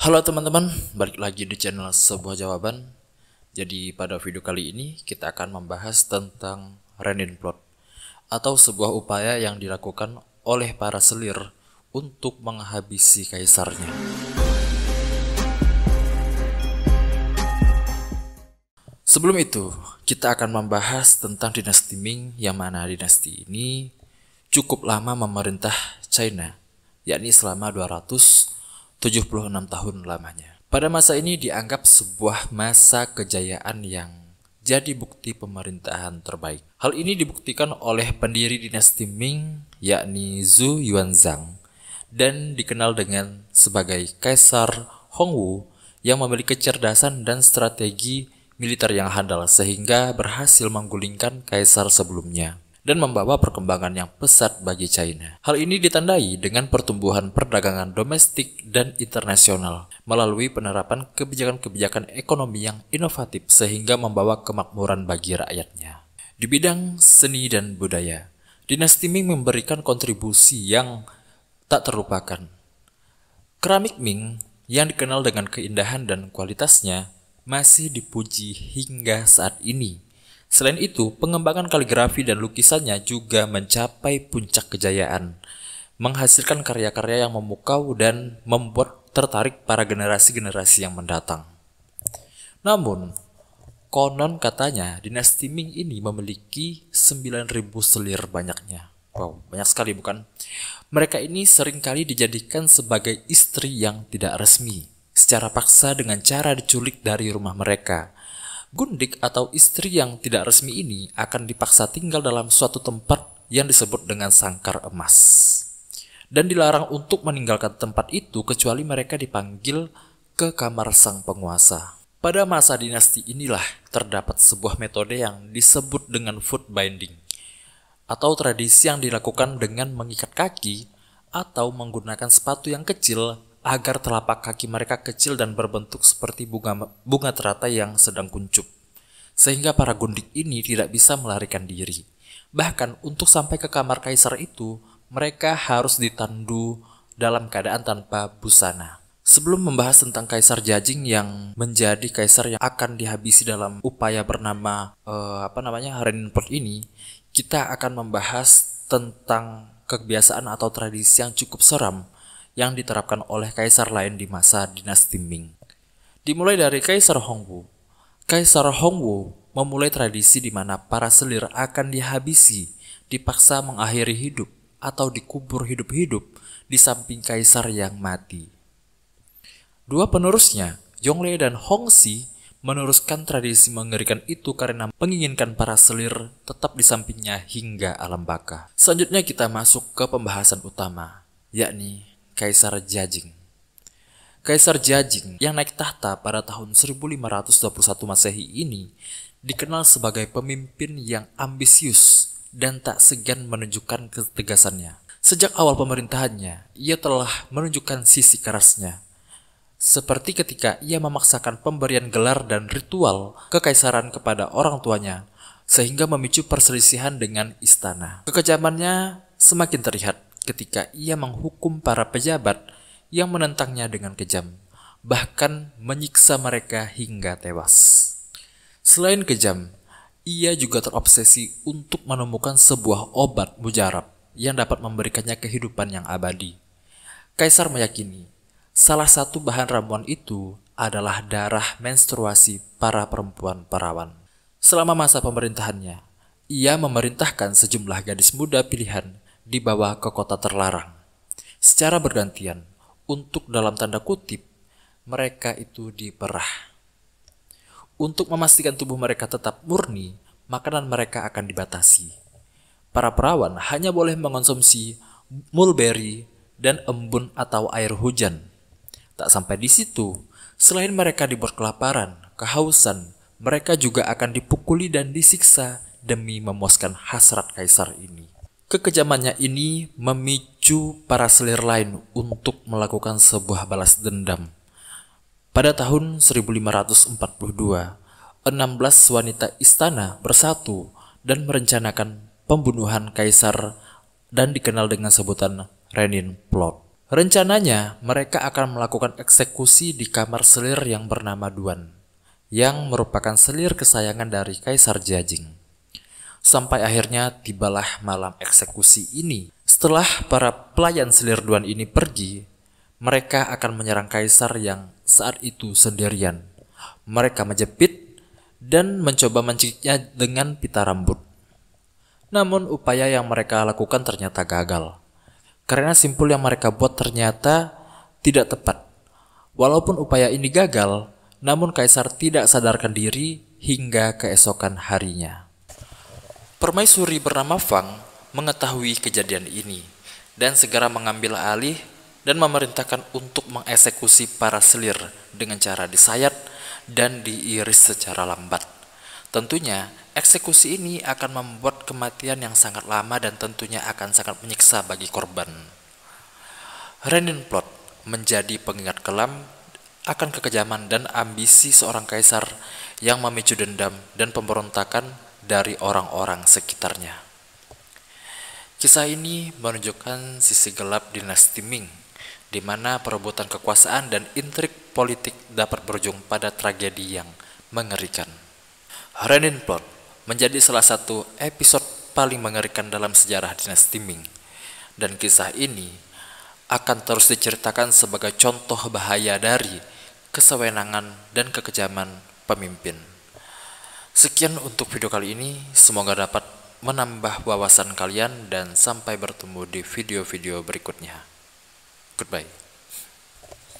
Halo teman-teman, balik lagi di channel Sebuah Jawaban. Jadi pada video kali ini kita akan membahas tentang Renin Plot, atau sebuah upaya yang dilakukan oleh para selir untuk menghabisi kaisarnya. Sebelum itu, kita akan membahas tentang dinasti Ming, yang mana dinasti ini cukup lama memerintah China, yakni selama 276 tahun lamanya. Pada masa ini dianggap sebuah masa kejayaan yang jadi bukti pemerintahan terbaik. Hal ini dibuktikan oleh pendiri dinasti Ming, yakni Zhu Yuanzhang, dan dikenal dengan sebagai Kaisar Hongwu yang memiliki kecerdasan dan strategi militer yang handal sehingga berhasil menggulingkan kaisar sebelumnya dan membawa perkembangan yang pesat bagi China. Hal ini ditandai dengan pertumbuhan perdagangan domestik dan internasional melalui penerapan kebijakan-kebijakan ekonomi yang inovatif sehingga membawa kemakmuran bagi rakyatnya. Di bidang seni dan budaya, dinasti Ming memberikan kontribusi yang tak terlupakan. Keramik Ming yang dikenal dengan keindahan dan kualitasnya masih dipuji hingga saat ini. Selain itu, pengembangan kaligrafi dan lukisannya juga mencapai puncak kejayaan, menghasilkan karya-karya yang memukau dan membuat tertarik para generasi-generasi yang mendatang. Namun, konon katanya dinasti Ming ini memiliki 9.000 selir banyaknya. Wow, banyak sekali bukan? Mereka ini seringkali dijadikan sebagai istri yang tidak resmi, secara paksa dengan cara diculik dari rumah mereka. Gundik atau istri yang tidak resmi ini akan dipaksa tinggal dalam suatu tempat yang disebut dengan sangkar emas, dan dilarang untuk meninggalkan tempat itu kecuali mereka dipanggil ke kamar sang penguasa. Pada masa dinasti inilah terdapat sebuah metode yang disebut dengan foot binding, atau tradisi yang dilakukan dengan mengikat kaki atau menggunakan sepatu yang kecil agar telapak kaki mereka kecil dan berbentuk seperti bunga teratai yang sedang kuncup, sehingga para gundik ini tidak bisa melarikan diri. Bahkan untuk sampai ke kamar kaisar itu, mereka harus ditandu dalam keadaan tanpa busana. Sebelum membahas tentang Kaisar Jajing yang menjadi kaisar yang akan dihabisi dalam upaya bernama Renin Plot ini, kita akan membahas tentang kebiasaan atau tradisi yang cukup seram yang diterapkan oleh kaisar lain di masa dinasti Ming. Dimulai dari Kaisar Hongwu. Kaisar Hongwu memulai tradisi di mana para selir akan dihabisi, dipaksa mengakhiri hidup atau dikubur hidup-hidup di samping kaisar yang mati. Dua penerusnya, Yongle dan Hongxi, meneruskan tradisi mengerikan itu karena menginginkan para selir tetap di sampingnya hingga alam baka. Selanjutnya kita masuk ke pembahasan utama, yakni Kaisar Jajing. Kaisar Jajing yang naik tahta pada tahun 1521 Masehi ini dikenal sebagai pemimpin yang ambisius dan tak segan menunjukkan ketegasannya. Sejak awal pemerintahannya, ia telah menunjukkan sisi kerasnya, seperti ketika ia memaksakan pemberian gelar dan ritual kekaisaran kepada orang tuanya, sehingga memicu perselisihan dengan istana. Kekejamannya semakin terlihat ketika ia menghukum para pejabat yang menentangnya dengan kejam, bahkan menyiksa mereka hingga tewas. Selain kejam, ia juga terobsesi untuk menemukan sebuah obat mujarab yang dapat memberikannya kehidupan yang abadi. Kaisar meyakini salah satu bahan ramuan itu adalah darah menstruasi para perempuan perawan. Selama masa pemerintahannya, ia memerintahkan sejumlah gadis muda pilihan dibawa ke kota terlarang secara bergantian untuk dalam tanda kutip mereka itu diperah. Untuk memastikan tubuh mereka tetap murni, makanan mereka akan dibatasi. Para perawan hanya boleh mengonsumsi mulberry dan embun atau air hujan. Tak sampai di situ, selain mereka dibuat kelaparan, kehausan, mereka juga akan dipukuli dan disiksa demi memuaskan hasrat kaisar ini. Kekejamannya ini memicu para selir lain untuk melakukan sebuah balas dendam. Pada tahun 1542, 16 wanita istana bersatu dan merencanakan pembunuhan kaisar dan dikenal dengan sebutan Renin Plot. Rencananya, mereka akan melakukan eksekusi di kamar selir yang bernama Duan, yang merupakan selir kesayangan dari Kaisar Jiajing. Sampai akhirnya tibalah malam eksekusi ini. Setelah para pelayan selir Duan ini pergi, mereka akan menyerang Kaisar yang saat itu sendirian. Mereka menjepit dan mencoba menciknya dengan pita rambut. Namun upaya yang mereka lakukan ternyata gagal. Karena simpul yang mereka buat ternyata tidak tepat. Walaupun upaya ini gagal, namun Kaisar tidak sadarkan diri hingga keesokan harinya. Permaisuri bernama Fang mengetahui kejadian ini dan segera mengambil alih dan memerintahkan untuk mengeksekusi para selir dengan cara disayat dan diiris secara lambat. Tentunya, eksekusi ini akan membuat kematian yang sangat lama dan tentunya akan sangat menyiksa bagi korban. Renin Plot menjadi pengingat kelam akan kekejaman dan ambisi seorang kaisar yang memicu dendam dan pemberontakan dari orang-orang sekitarnya. Kisah ini menunjukkan sisi gelap dinasti Ming, di mana perebutan kekuasaan dan intrik politik dapat berujung pada tragedi yang mengerikan. Renin Plot menjadi salah satu episode paling mengerikan dalam sejarah dinasti Ming, dan kisah ini akan terus diceritakan sebagai contoh bahaya dari kesewenangan dan kekejaman pemimpin. Sekian untuk video kali ini, semoga dapat menambah wawasan kalian dan sampai bertemu di video-video berikutnya. Goodbye.